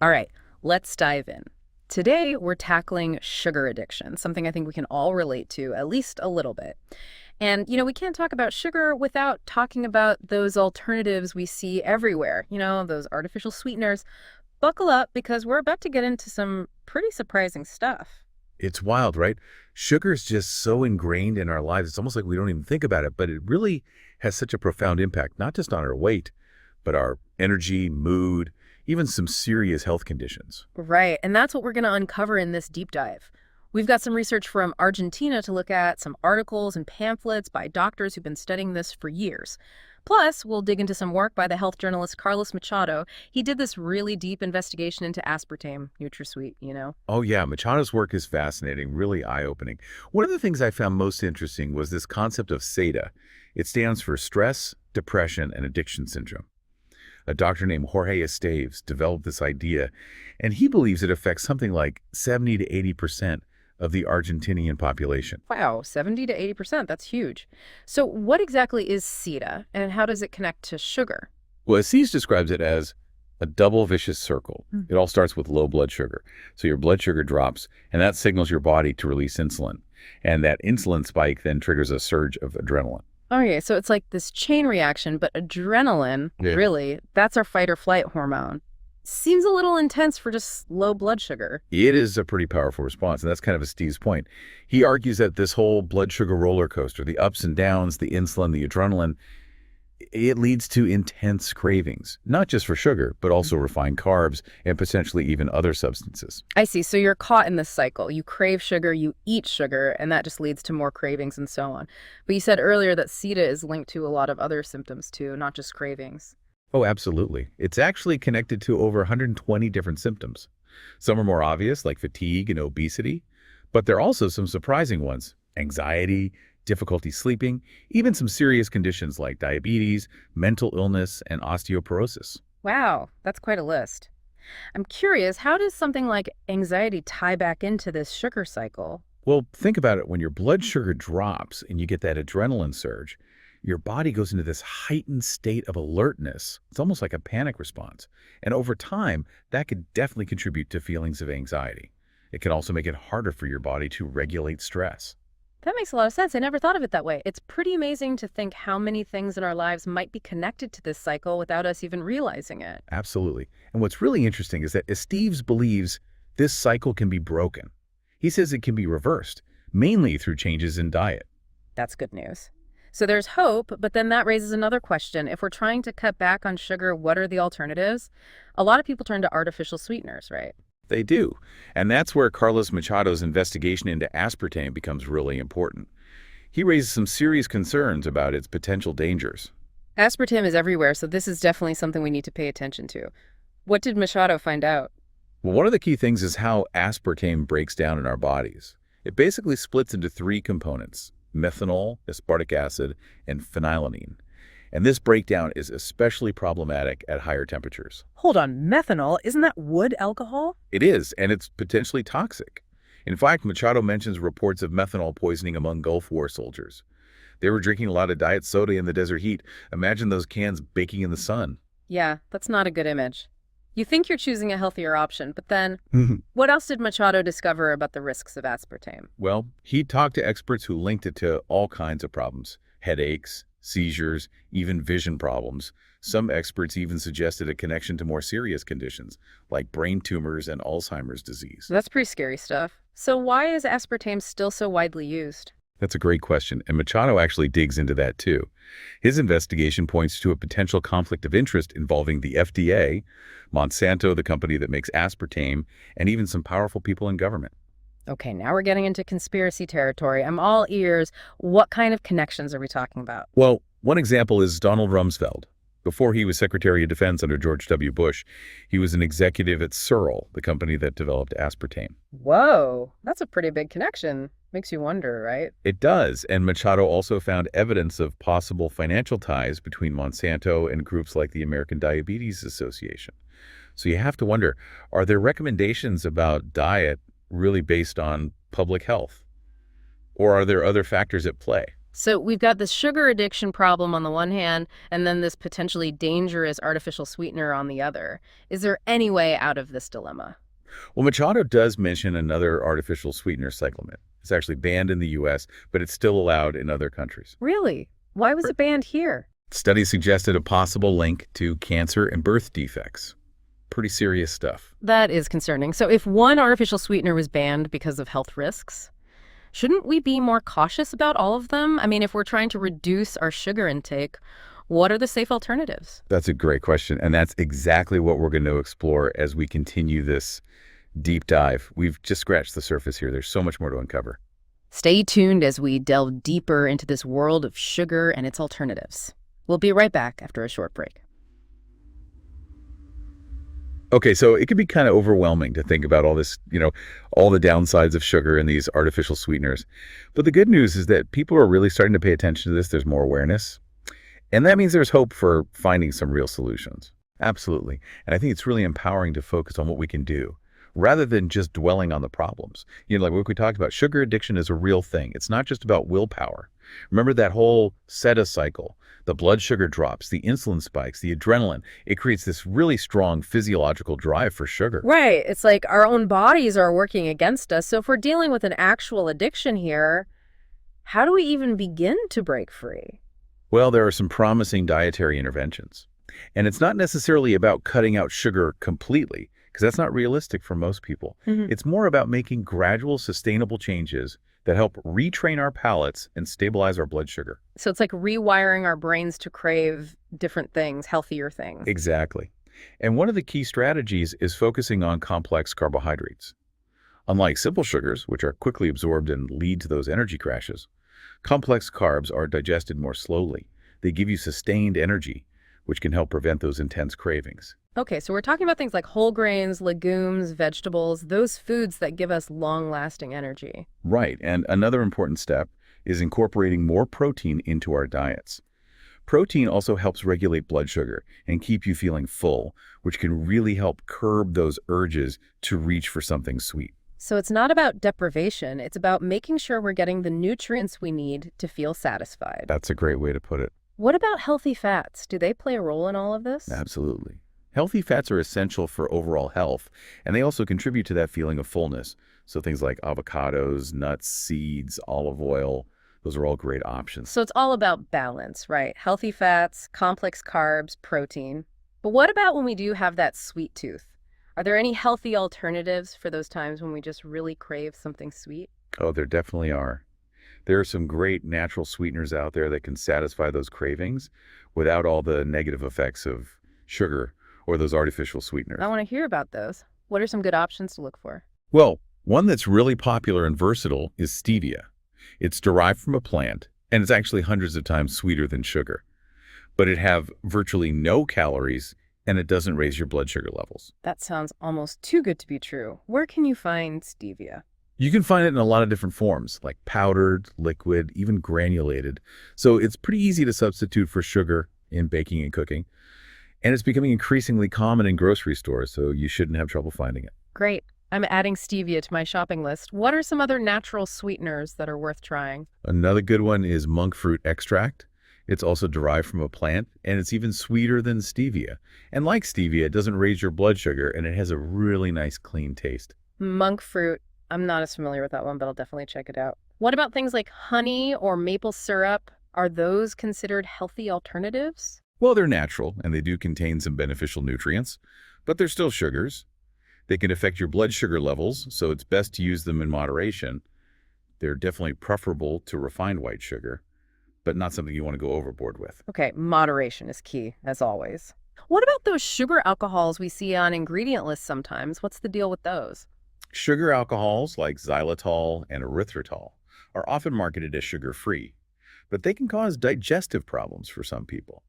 All right, let's dive in. Today, we're tackling sugar addiction, something I think we can all relate to, at least a little bit. And, we can't talk about sugar without talking about those alternatives we see everywhere, those artificial sweeteners. Buckle up because we're about to get into some pretty surprising stuff. It's wild, right? Sugar is just so ingrained in our lives. It's almost like we don't even think about it, but it really has such a profound impact, not just on our weight, but our energy, mood, even some serious health conditions. Right, and that's what we're going to uncover in this deep dive. We've got some research from Argentina to look at, some articles and pamphlets by doctors who've been studying this for years. Plus, we'll dig into some work by the health journalist Carlos Machado. He did this really deep investigation into aspartame, NutraSweet. Oh yeah, Machado's work is fascinating, really eye-opening. One of the things I found most interesting was this concept of SEDA. It stands for stress, depression, and addiction syndrome. A doctor named Jorge Esteves developed this idea, and he believes it affects something like 70 to 80% of the Argentinian population. Wow, 70 to 80%, that's huge. So what exactly is SEDA, and how does it connect to sugar? Well, Esteves describes it as a double vicious circle. It all starts with low blood sugar. So your blood sugar drops, and that signals your body to release insulin. And that insulin spike then triggers a surge of adrenaline. Okay, so it's like this chain reaction, but adrenaline, Yeah. really, that's our fight or flight hormone. Seems a little intense for just low blood sugar. It is a pretty powerful response, and that's kind of Steve's point. He argues that this whole blood sugar roller coaster, the ups and downs, the insulin, the adrenaline, it leads to intense cravings, not just for sugar, but also refined carbs and potentially even other substances. I see, so you're caught in this cycle. You crave sugar, you eat sugar, and that just leads to more cravings and so on. But you said earlier that SEDA is linked to a lot of other symptoms too, not just cravings. Oh, absolutely. It's actually connected to over 120 different symptoms. Some are more obvious, like fatigue and obesity, but there are also some surprising ones: anxiety, difficulty sleeping, even some serious conditions like diabetes, mental illness, and osteoporosis. Wow, that's quite a list. I'm curious, how does something like anxiety tie back into this sugar cycle? Well, think about it. When your blood sugar drops and you get that adrenaline surge, your body goes into this heightened state of alertness. It's almost like a panic response. And over time, that could definitely contribute to feelings of anxiety. It can also make it harder for your body to regulate stress. That makes a lot of sense. I never thought of it that way. It's pretty amazing to think how many things in our lives might be connected to this cycle without us even realizing it. Absolutely. And what's really interesting is that Steves believes this cycle can be broken. He says it can be reversed, mainly through changes in diet. That's good news. So there's hope, but then that raises another question. If we're trying to cut back on sugar, what are the alternatives? A lot of people turn to artificial sweeteners, right? They do. And that's where Carlos Machado's investigation into aspartame becomes really important. He raises some serious concerns about its potential dangers. Aspartame is everywhere, so this is definitely something we need to pay attention to. What did Machado find out? Well, one of the key things is how aspartame breaks down in our bodies. It basically splits into three components: methanol, aspartic acid, and phenylalanine. And this breakdown is especially problematic at higher temperatures. Hold on, methanol, isn't that wood alcohol? It is, and it's potentially toxic. In fact, Machado mentions reports of methanol poisoning among Gulf War soldiers. They were drinking a lot of diet soda in the desert heat. Imagine those cans baking in the sun. Yeah, that's not a good image. You think you're choosing a healthier option, but then what else did Machado discover about the risks of aspartame? Well, he talked to experts who linked it to all kinds of problems: headaches, seizures, even vision problems. Some experts even suggested a connection to more serious conditions like brain tumors and Alzheimer's disease. So that's pretty scary stuff. So why is aspartame still so widely used? That's a great question, and Machado actually digs into that too. His investigation points to a potential conflict of interest involving the FDA, Monsanto, the company that makes aspartame, and even some powerful people in government. Okay, now we're getting into conspiracy territory. I'm all ears. What kind of connections are we talking about? Well, one example is Donald Rumsfeld. Before he was Secretary of Defense under George W. Bush, he was an executive at Searle, the company that developed aspartame. Whoa, that's a pretty big connection. Makes you wonder, right? It does, and Machado also found evidence of possible financial ties between Monsanto and groups like the American Diabetes Association. So you have to wonder, are there recommendations about diet really based on public health? Or are there other factors at play? So we've got this sugar addiction problem on the one hand, and then this potentially dangerous artificial sweetener on the other. Is there any way out of this dilemma? Well, Machado does mention another artificial sweetener cyclamen. It's actually banned in the U.S., but it's still allowed in other countries. Really? Why was it banned here? Studies suggested a possible link to cancer and birth defects. Pretty serious stuff. That is concerning. So if one artificial sweetener was banned because of health risks, shouldn't we be more cautious about all of them? I mean, if we're trying to reduce our sugar intake, what are the safe alternatives? That's a great question, and that's exactly what we're going to explore as we continue this deep dive. We've just scratched the surface here. There's so much more to uncover. Stay tuned as we delve deeper into this world of sugar and its alternatives. We'll be right back after a short break. Okay, so it can be kind of overwhelming to think about all this, all the downsides of sugar and these artificial sweeteners. But the good news is that people are really starting to pay attention to this. There's more awareness. And that means there's hope for finding some real solutions. Absolutely. And I think it's really empowering to focus on what we can do rather than just dwelling on the problems. Like what we talked about, sugar addiction is a real thing. It's not just about willpower. Remember that whole SEDA cycle, the blood sugar drops, the insulin spikes, the adrenaline. It creates this really strong physiological drive for sugar. Right. It's like our own bodies are working against us. So if we're dealing with an actual addiction here, how do we even begin to break free? Well, there are some promising dietary interventions. And it's not necessarily about cutting out sugar completely, because that's not realistic for most people. It's more about making gradual, sustainable changes that help retrain our palates and stabilize our blood sugar. So it's like rewiring our brains to crave different things, healthier things. Exactly. And one of the key strategies is focusing on complex carbohydrates. Unlike simple sugars, which are quickly absorbed and lead to those energy crashes, complex carbs are digested more slowly. They give you sustained energy, which can help prevent those intense cravings. Okay, so we're talking about things like whole grains, legumes, vegetables, those foods that give us long-lasting energy. Right, and another important step is incorporating more protein into our diets. Protein also helps regulate blood sugar and keep you feeling full, which can really help curb those urges to reach for something sweet. So it's not about deprivation, it's about making sure we're getting the nutrients we need to feel satisfied. That's a great way to put it. What about healthy fats? Do they play a role in all of this? Absolutely. Healthy fats are essential for overall health, and they also contribute to that feeling of fullness. So things like avocados, nuts, seeds, olive oil, those are all great options. So it's all about balance, right? Healthy fats, complex carbs, protein. But what about when we do have that sweet tooth? Are there any healthy alternatives for those times when we just really crave something sweet? Oh, there definitely are. There are some great natural sweeteners out there that can satisfy those cravings without all the negative effects of sugar or those artificial sweeteners. I want to hear about those. What are some good options to look for? Well, one that's really popular and versatile is stevia. It's derived from a plant, and it's actually hundreds of times sweeter than sugar. But it have virtually no calories, and it doesn't raise your blood sugar levels. That sounds almost too good to be true. Where can you find stevia? You can find it in a lot of different forms, like powdered, liquid, even granulated. So it's pretty easy to substitute for sugar in baking and cooking. And it's becoming increasingly common in grocery stores, so you shouldn't have trouble finding it. Great. I'm adding stevia to my shopping list. What are some other natural sweeteners that are worth trying? Another good one is monk fruit extract. It's also derived from a plant, and it's even sweeter than stevia. And like stevia, it doesn't raise your blood sugar, and it has a really nice, clean taste. Monk fruit. I'm not as familiar with that one, but I'll definitely check it out. What about things like honey or maple syrup? Are those considered healthy alternatives? Well, they're natural, and they do contain some beneficial nutrients, but they're still sugars. They can affect your blood sugar levels, so it's best to use them in moderation. They're definitely preferable to refined white sugar, but not something you want to go overboard with. Okay, moderation is key, as always. What about those sugar alcohols we see on ingredient lists sometimes? What's the deal with those? Sugar alcohols like xylitol and erythritol are often marketed as sugar-free, but they can cause digestive problems for some people.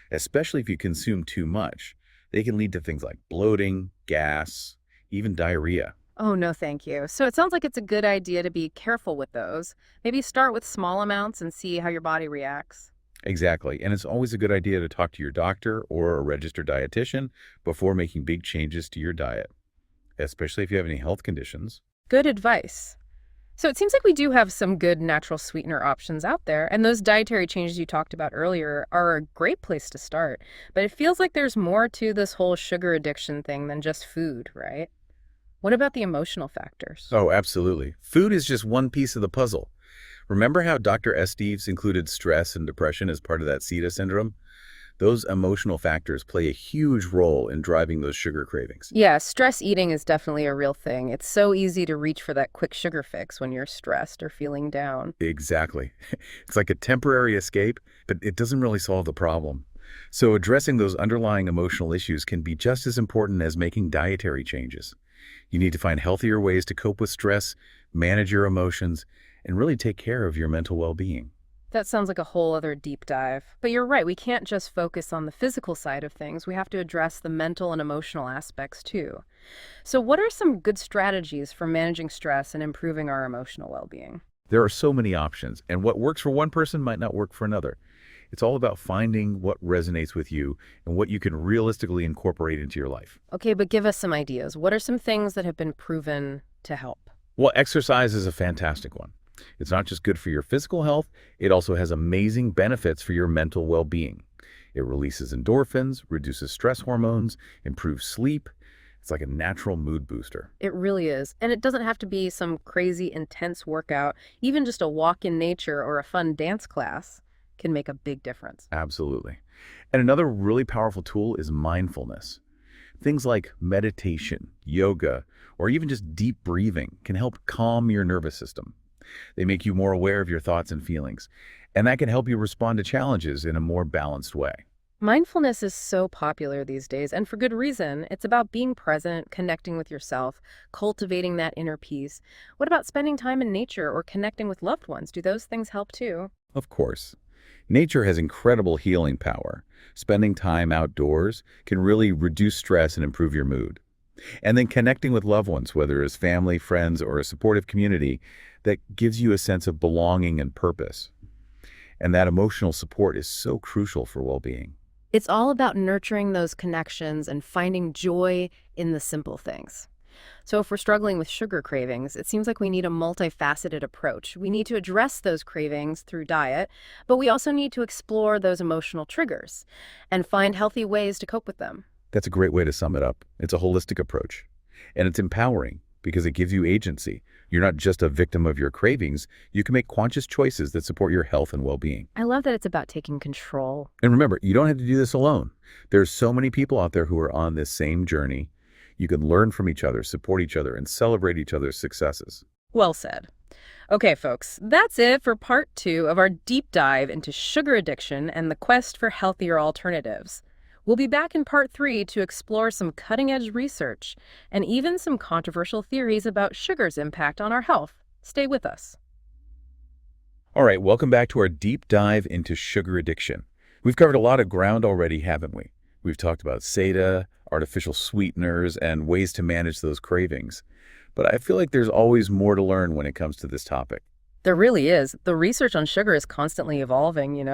Especially if you consume too much. They can lead to things like bloating, gas, even diarrhea. Oh, no, thank you. So it sounds like it's a good idea to be careful with those. Maybe start with small amounts and see how your body reacts. Exactly. And it's always a good idea to talk to your doctor or a registered dietitian before making big changes to your diet, especially if you have any health conditions. Good advice. So it seems like we do have some good natural sweetener options out there, and those dietary changes you talked about earlier are a great place to start. But it feels like there's more to this whole sugar addiction thing than just food, right? What about the emotional factors? Oh, absolutely. Food is just one piece of the puzzle. Remember how Dr. Estes included stress and depression as part of that SEDA syndrome? Those emotional factors play a huge role in driving those sugar cravings. Yeah, stress eating is definitely a real thing. It's so easy to reach for that quick sugar fix when you're stressed or feeling down. Exactly. It's like a temporary escape, but it doesn't really solve the problem. So addressing those underlying emotional issues can be just as important as making dietary changes. You need to find healthier ways to cope with stress, manage your emotions, and really take care of your mental well-being. That sounds like a whole other deep dive. But you're right, we can't just focus on the physical side of things. We have to address the mental and emotional aspects too. So, what are some good strategies for managing stress and improving our emotional well-being? There are so many options, and what works for one person might not work for another. It's all about finding what resonates with you and what you can realistically incorporate into your life. Okay, but give us some ideas. What are some things that have been proven to help? Well, exercise is a fantastic one. It's not just good for your physical health, it also has amazing benefits for your mental well-being. It releases endorphins, reduces stress hormones, improves sleep. It's like a natural mood booster. It really is. And it doesn't have to be some crazy intense workout. Even just a walk in nature or a fun dance class can make a big difference. Absolutely. And another really powerful tool is mindfulness. Things like meditation, yoga, or even just deep breathing can help calm your nervous system. They make you more aware of your thoughts and feelings, and that can help you respond to challenges in a more balanced way. Mindfulness is so popular these days, and for good reason. It's about being present, connecting with yourself, cultivating that inner peace. What about spending time in nature or connecting with loved ones? Do those things help too? Of course, nature has incredible healing power. Spending time outdoors can really reduce stress and improve your mood. And then connecting with loved ones, whether it's family, friends, or a supportive community, that gives you a sense of belonging and purpose. And that emotional support is so crucial for well-being. It's all about nurturing those connections and finding joy in the simple things. So if we're struggling with sugar cravings, it seems like we need a multifaceted approach. We need to address those cravings through diet, but we also need to explore those emotional triggers and find healthy ways to cope with them. That's a great way to sum it up. It's a holistic approach. And it's empowering because it gives you agency. You're not just a victim of your cravings. You can make conscious choices that support your health and well-being. I love that it's about taking control. And remember, you don't have to do this alone. There's so many people out there who are on this same journey. You can learn from each other, support each other, and celebrate each other's successes. Well said. Okay, folks, that's it for part 2 of our deep dive into sugar addiction and the quest for healthier alternatives. We'll be back in part 3 to explore some cutting-edge research and even some controversial theories about sugar's impact on our health. Stay with us. All right, welcome back to our deep dive into sugar addiction. We've covered a lot of ground already, haven't we? We've talked about SEDA, artificial sweeteners, and ways to manage those cravings. But I feel like there's always more to learn when it comes to this topic. There really is. The research on sugar is constantly evolving.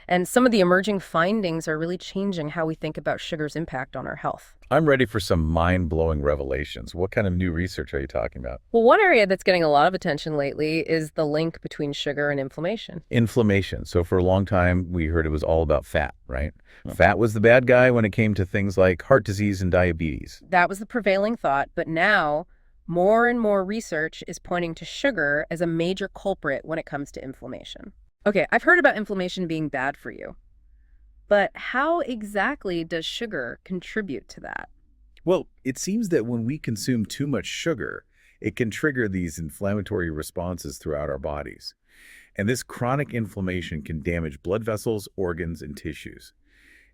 And some of the emerging findings are really changing how we think about sugar's impact on our health. I'm ready for some mind-blowing revelations. What kind of new research are you talking about? Well, one area that's getting a lot of attention lately is the link between sugar and inflammation. Inflammation. So for a long time, we heard it was all about fat, right? Fat was the bad guy when it came to things like heart disease and diabetes. That was the prevailing thought, but now more and more research is pointing to sugar as a major culprit when it comes to inflammation. Okay, I've heard about inflammation being bad for you, but how exactly does sugar contribute to that? Well, it seems that when we consume too much sugar, it can trigger these inflammatory responses throughout our bodies. And this chronic inflammation can damage blood vessels, organs, and tissues.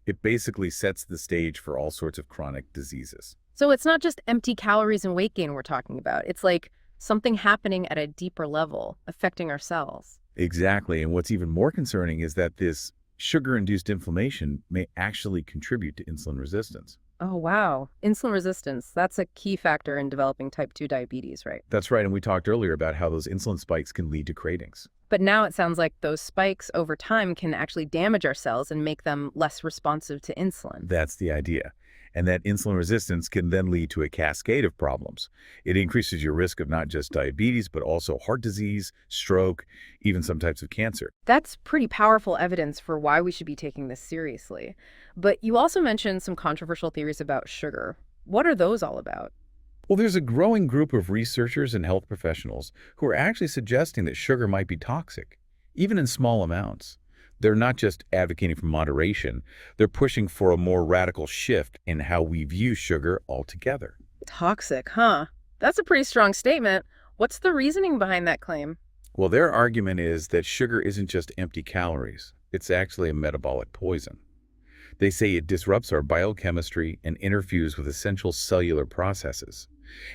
It basically sets the stage for all sorts of chronic diseases. So it's not just empty calories and weight gain we're talking about. It's like something happening at a deeper level, affecting our cells. Exactly. And what's even more concerning is that this sugar-induced inflammation may actually contribute to insulin resistance. Oh, wow. Insulin resistance, that's a key factor in developing type 2 diabetes, right? That's right. And we talked earlier about how those insulin spikes can lead to cravings. But now it sounds like those spikes over time can actually damage our cells and make them less responsive to insulin. That's the idea. And that insulin resistance can then lead to a cascade of problems. It increases your risk of not just diabetes, but also heart disease, stroke, even some types of cancer. That's pretty powerful evidence for why we should be taking this seriously. But you also mentioned some controversial theories about sugar. What are those all about? Well, there's a growing group of researchers and health professionals who are actually suggesting that sugar might be toxic, even in small amounts. They're not just advocating for moderation, they're pushing for a more radical shift in how we view sugar altogether. Toxic, huh? That's a pretty strong statement. What's the reasoning behind that claim? Well, their argument is that sugar isn't just empty calories, it's actually a metabolic poison. They say it disrupts our biochemistry and interferes with essential cellular processes.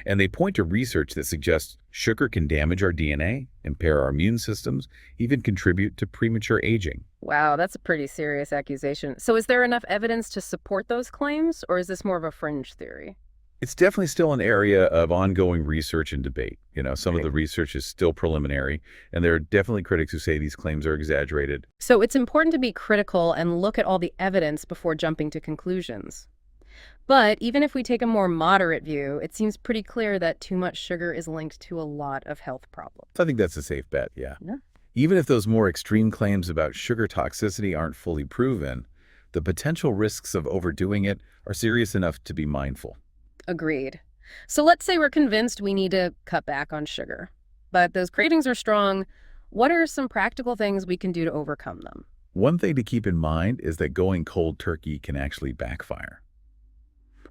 And they point to research that suggests sugar can damage our DNA, impair our immune systems, even contribute to premature aging. Wow, that's a pretty serious accusation. So is there enough evidence to support those claims, or is this more of a fringe theory? It's definitely still an area of ongoing research and debate. Some of the research is still preliminary, and there are definitely critics who say these claims are exaggerated. So it's important to be critical and look at all the evidence before jumping to conclusions. But even if we take a more moderate view, it seems pretty clear that too much sugar is linked to a lot of health problems. I think that's a safe bet, yeah. Yeah. Even if those more extreme claims about sugar toxicity aren't fully proven, the potential risks of overdoing it are serious enough to be mindful. Agreed. So let's say we're convinced we need to cut back on sugar, but those cravings are strong. What are some practical things we can do to overcome them? One thing to keep in mind is that going cold turkey can actually backfire.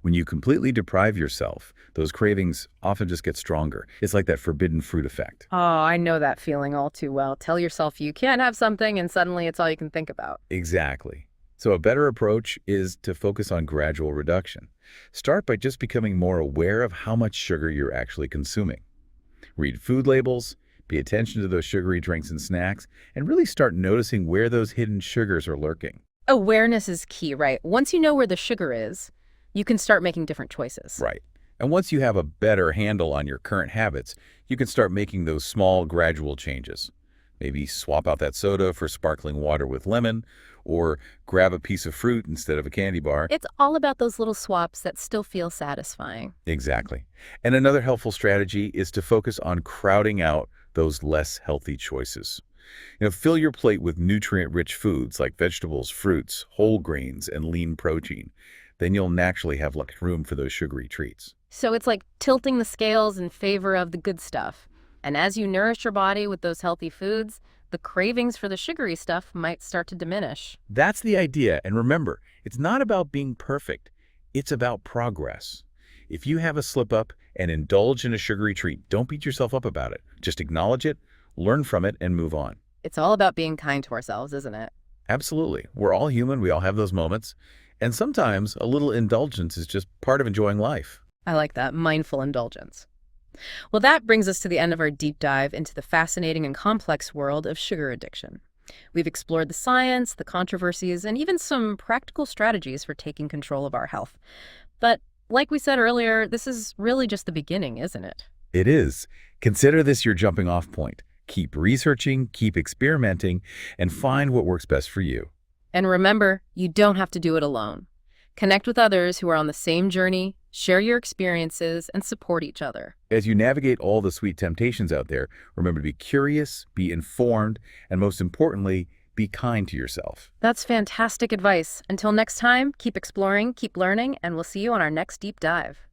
When you completely deprive yourself, those cravings often just get stronger. It's like that forbidden fruit effect. Oh, I know that feeling all too well. Tell yourself you can't have something and suddenly it's all you can think about. Exactly. So a better approach is to focus on gradual reduction. Start by just becoming more aware of how much sugar you're actually consuming. Read food labels, pay attention to those sugary drinks and snacks, and really start noticing where those hidden sugars are lurking. Awareness is key, right? Once you know where the sugar is, you can start making different choices. Right. And once you have a better handle on your current habits, you can start making those small, gradual changes. Maybe swap out that soda for sparkling water with lemon, or grab a piece of fruit instead of a candy bar. It's all about those little swaps that still feel satisfying. Exactly. And another helpful strategy is to focus on crowding out those less healthy choices. Fill your plate with nutrient-rich foods like vegetables, fruits, whole grains, and lean protein. Then you'll naturally have less room for those sugary treats. So it's like tilting the scales in favor of the good stuff. And as you nourish your body with those healthy foods, the cravings for the sugary stuff might start to diminish. That's the idea. And remember, it's not about being perfect. It's about progress. If you have a slip-up and indulge in a sugary treat, don't beat yourself up about it. Just acknowledge it, learn from it, and move on. It's all about being kind to ourselves, isn't it? Absolutely. We're all human. We all have those moments. And sometimes a little indulgence is just part of enjoying life. I like that, mindful indulgence. Well, that brings us to the end of our deep dive into the fascinating and complex world of sugar addiction. We've explored the science, the controversies, and even some practical strategies for taking control of our health. But like we said earlier, this is really just the beginning, isn't it? It is. Consider this your jumping off point. Keep researching, keep experimenting, and find what works best for you. And remember, you don't have to do it alone. Connect with others who are on the same journey, share your experiences, and support each other. As you navigate all the sweet temptations out there, remember to be curious, be informed, and most importantly, be kind to yourself. That's fantastic advice. Until next time, keep exploring, keep learning, and we'll see you on our next deep dive.